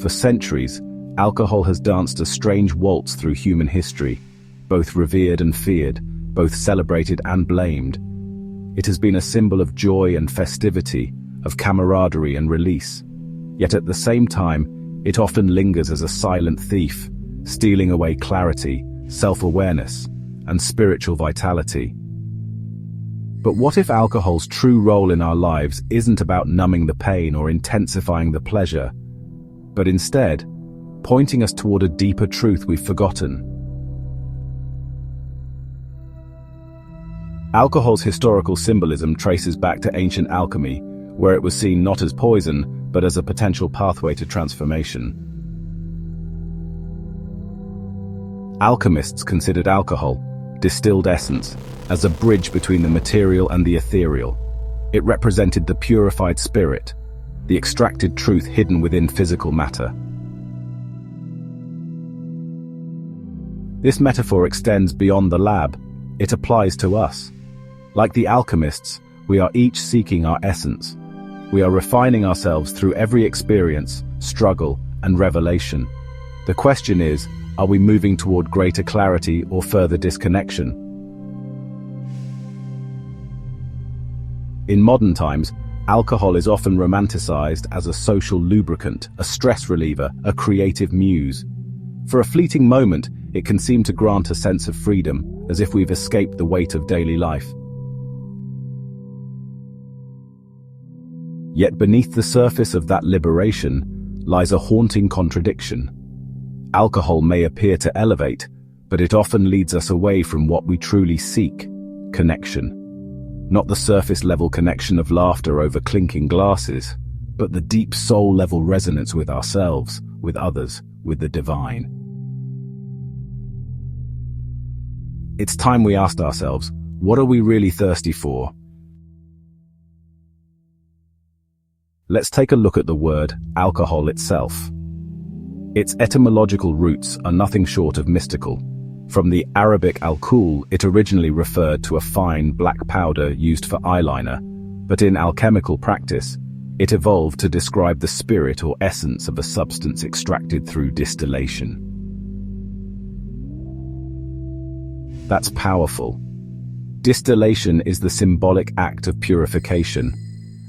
For centuries, alcohol has danced a strange waltz through human history, both revered and feared, both celebrated and blamed. It has been a symbol of joy and festivity, of camaraderie and release. Yet at the same time, it often lingers as a silent thief, stealing away clarity, self-awareness, and spiritual vitality. But what if alcohol's true role in our lives isn't about numbing the pain or intensifying the pleasure, but instead, pointing us toward a deeper truth we've forgotten? Alcohol's historical symbolism traces back to ancient alchemy, where it was seen not as poison, but as a potential pathway to transformation. Alchemists considered alcohol, distilled essence, as a bridge between the material and the ethereal. It represented the purified spirit, the extracted truth hidden within physical matter. This metaphor extends beyond the lab. It applies to us. Like the alchemists, we are each seeking our essence. We are refining ourselves through every experience, struggle, and revelation. The question is, are we moving toward greater clarity or further disconnection? In modern times, alcohol is often romanticized as a social lubricant, a stress reliever, a creative muse. For a fleeting moment, it can seem to grant a sense of freedom, as if we've escaped the weight of daily life. Yet beneath the surface of that liberation lies a haunting contradiction. Alcohol may appear to elevate, but it often leads us away from what we truly seek: connection. Not the surface-level connection of laughter over clinking glasses, but the deep soul-level resonance with ourselves, with others, with the divine. It's time we asked ourselves, what are we really thirsty for? Let's take a look at the word alcohol itself. Its etymological roots are nothing short of mystical. From the Arabic alcohol, it originally referred to a fine black powder used for eyeliner, but in alchemical practice, it evolved to describe the spirit or essence of a substance extracted through distillation. That's powerful. Distillation is the symbolic act of purification.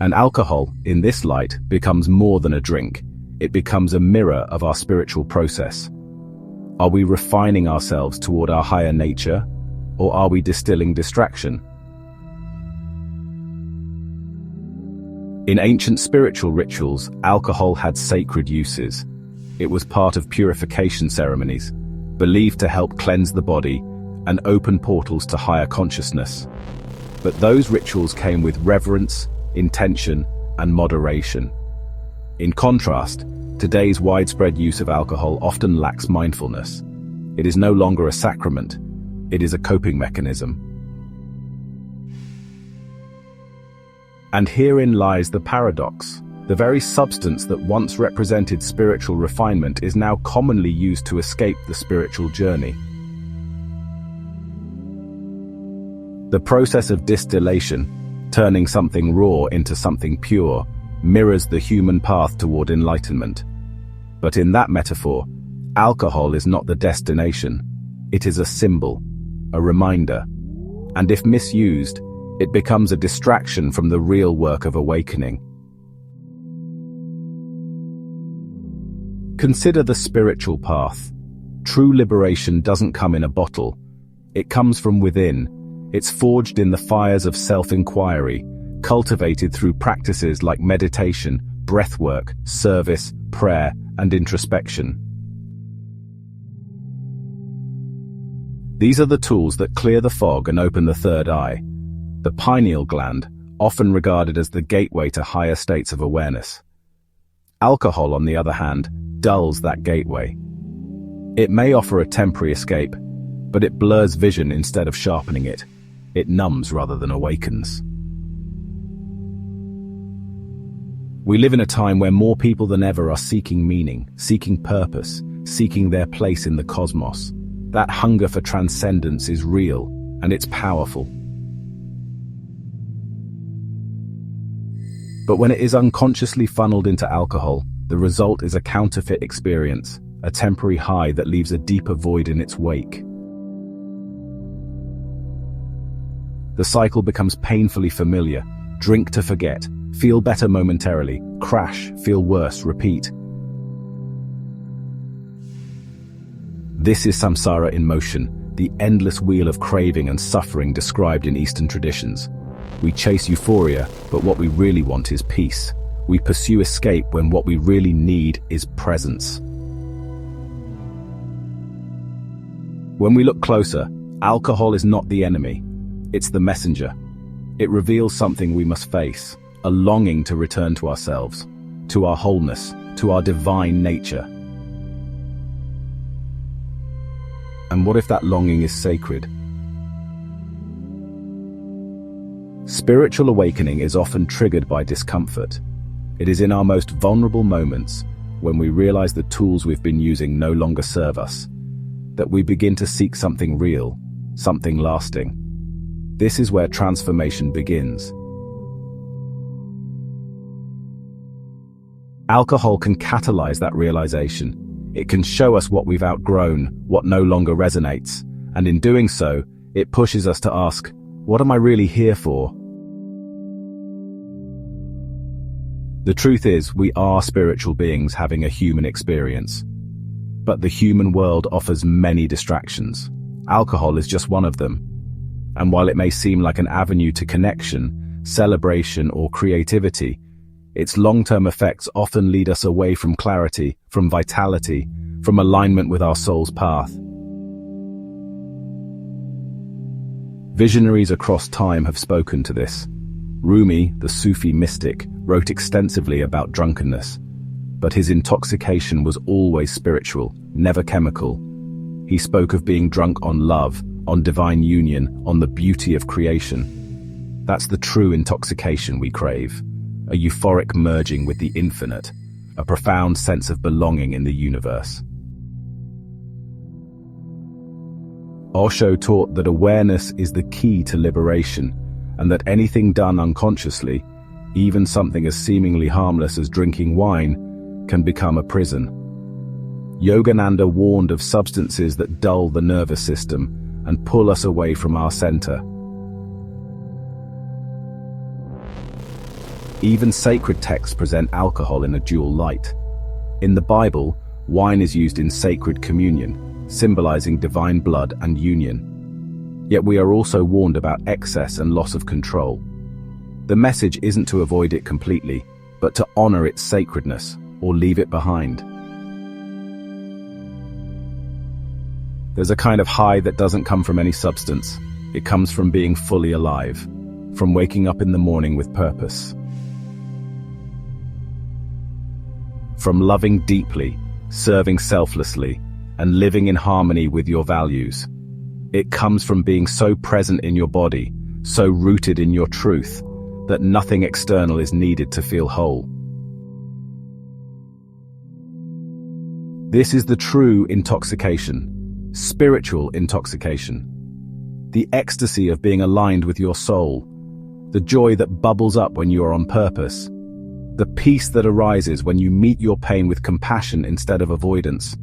And alcohol, in this light, becomes more than a drink. It becomes a mirror of our spiritual process. Are we refining ourselves toward our higher nature, or are we distilling distraction? In ancient spiritual rituals, alcohol had sacred uses. It was part of purification ceremonies, believed to help cleanse the body and open portals to higher consciousness. But those rituals came with reverence, intention, and moderation. In contrast, today's widespread use of alcohol often lacks mindfulness. It is no longer a sacrament, it is a coping mechanism. And herein lies the paradox. The very substance that once represented spiritual refinement is now commonly used to escape the spiritual journey. The process of distillation, turning something raw into something pure, mirrors the human path toward enlightenment. But in that metaphor, alcohol is not the destination. It is a symbol, a reminder. And if misused, it becomes a distraction from the real work of awakening. Consider the spiritual path. True liberation doesn't come in a bottle. It comes from within. It's forged in the fires of self-inquiry, cultivated through practices like meditation, breathwork, service, prayer, and introspection. These are the tools that clear the fog and open the third eye. The pineal gland, often regarded as the gateway to higher states of awareness. Alcohol, on the other hand, dulls that gateway. It may offer a temporary escape, but it blurs vision instead of sharpening it. It numbs rather than awakens. We live in a time where more people than ever are seeking meaning, seeking purpose, seeking their place in the cosmos. That hunger for transcendence is real, and it's powerful. But when it is unconsciously funneled into alcohol, The result is a counterfeit experience, a temporary high that leaves a deeper void in its wake. The cycle becomes painfully familiar. Drink to forget, feel better momentarily, crash, feel worse, repeat. This is samsara in motion, the endless wheel of craving and suffering described in Eastern traditions. We chase euphoria, but what we really want is peace. We pursue escape when what we really need is presence. When we look closer, alcohol is not the enemy. It's the messenger. It reveals something we must face, a longing to return to ourselves, to our wholeness, to our divine nature. And what if that longing is sacred? Spiritual awakening is often triggered by discomfort. It is in our most vulnerable moments, when we realize the tools we've been using no longer serve us, that we begin to seek something real, something lasting. This is where transformation begins. Alcohol can catalyze that realization. It can show us what we've outgrown, what no longer resonates, and in doing so, it pushes us to ask, what am I really here for? The truth is, we are spiritual beings having a human experience. But the human world offers many distractions. Alcohol is just one of them. And while it may seem like an avenue to connection, celebration, or creativity, its long-term effects often lead us away from clarity, from vitality, from alignment with our soul's path. Visionaries across time have spoken to this. Rumi, the Sufi mystic, wrote extensively about drunkenness, but his intoxication was always spiritual, never chemical. He spoke of being drunk on love, on divine union, on the beauty of creation. That's the true intoxication we crave, a euphoric merging with the infinite, a profound sense of belonging in the universe. Osho taught that awareness is the key to liberation, and that anything done unconsciously, even something as seemingly harmless as drinking wine, can become a prison. Yogananda warned of substances that dull the nervous system and pull us away from our center. Even sacred texts present alcohol in a dual light. In the Bible, wine is used in sacred communion, symbolizing divine blood and union. Yet we are also warned about excess and loss of control. The message isn't to avoid it completely, but to honor its sacredness, or leave it behind. There's a kind of high that doesn't come from any substance. It comes from being fully alive, from waking up in the morning with purpose, from loving deeply, serving selflessly, and living in harmony with your values. It comes from being so present in your body, so rooted in your truth, that nothing external is needed to feel whole. This is the true intoxication. Spiritual intoxication. The ecstasy of being aligned with your soul. The joy that bubbles up when you are on purpose. The peace that arises when you meet your pain with compassion instead of avoidance.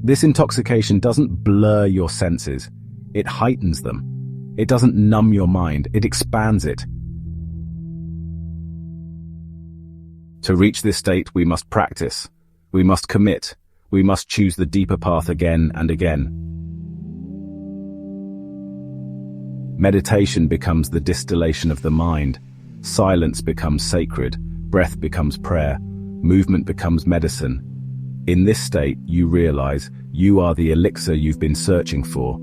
This intoxication doesn't blur your senses. It heightens them. It doesn't numb your mind. It expands it. To reach this state, we must practice. We must commit. We must choose the deeper path again and again. Meditation becomes the distillation of the mind. Silence becomes sacred. Breath becomes prayer. Movement becomes medicine. In this state, you realize you are the elixir you've been searching for.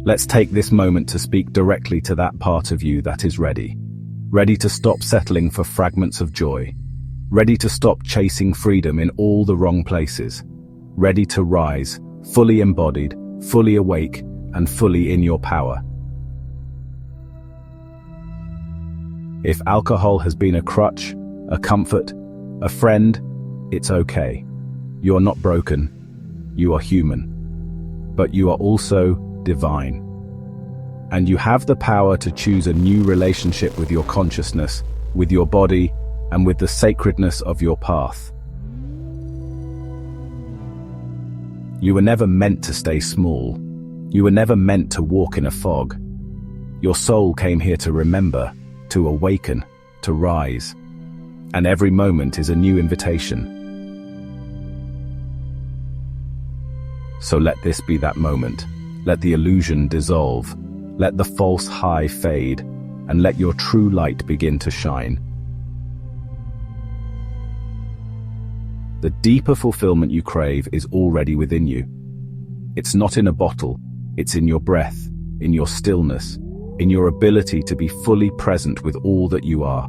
Let's take this moment to speak directly to that part of you that is ready. Ready to stop settling for fragments of joy. Ready to stop chasing freedom in all the wrong places. Ready to rise, fully embodied, fully awake, and fully in your power. If alcohol has been a crutch, a comfort, a friend, it's okay. You are not broken. You are human. But you are also divine. And you have the power to choose a new relationship with your consciousness, with your body, and with the sacredness of your path. You were never meant to stay small. You were never meant to walk in a fog. Your soul came here to remember, to awaken, to rise. And every moment is a new invitation. So let this be that moment. Let the illusion dissolve. Let the false high fade, and let your true light begin to shine. The deeper fulfillment you crave is already within you. It's not in a bottle, it's in your breath, in your stillness, in your ability to be fully present with all that you are.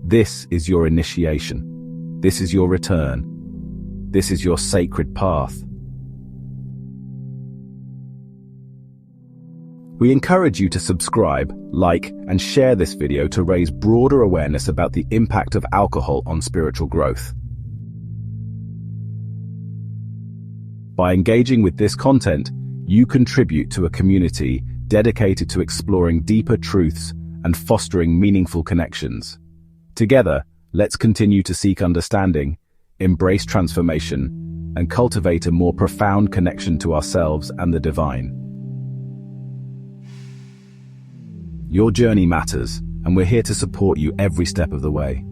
This is your initiation. This is your return. This is your sacred path. We encourage you to subscribe, like, and share this video to raise broader awareness about the impact of alcohol on spiritual growth. By engaging with this content, you contribute to a community dedicated to exploring deeper truths and fostering meaningful connections. Together, let's continue to seek understanding, embrace transformation, and cultivate a more profound connection to ourselves and the divine. Your journey matters, and we're here to support you every step of the way.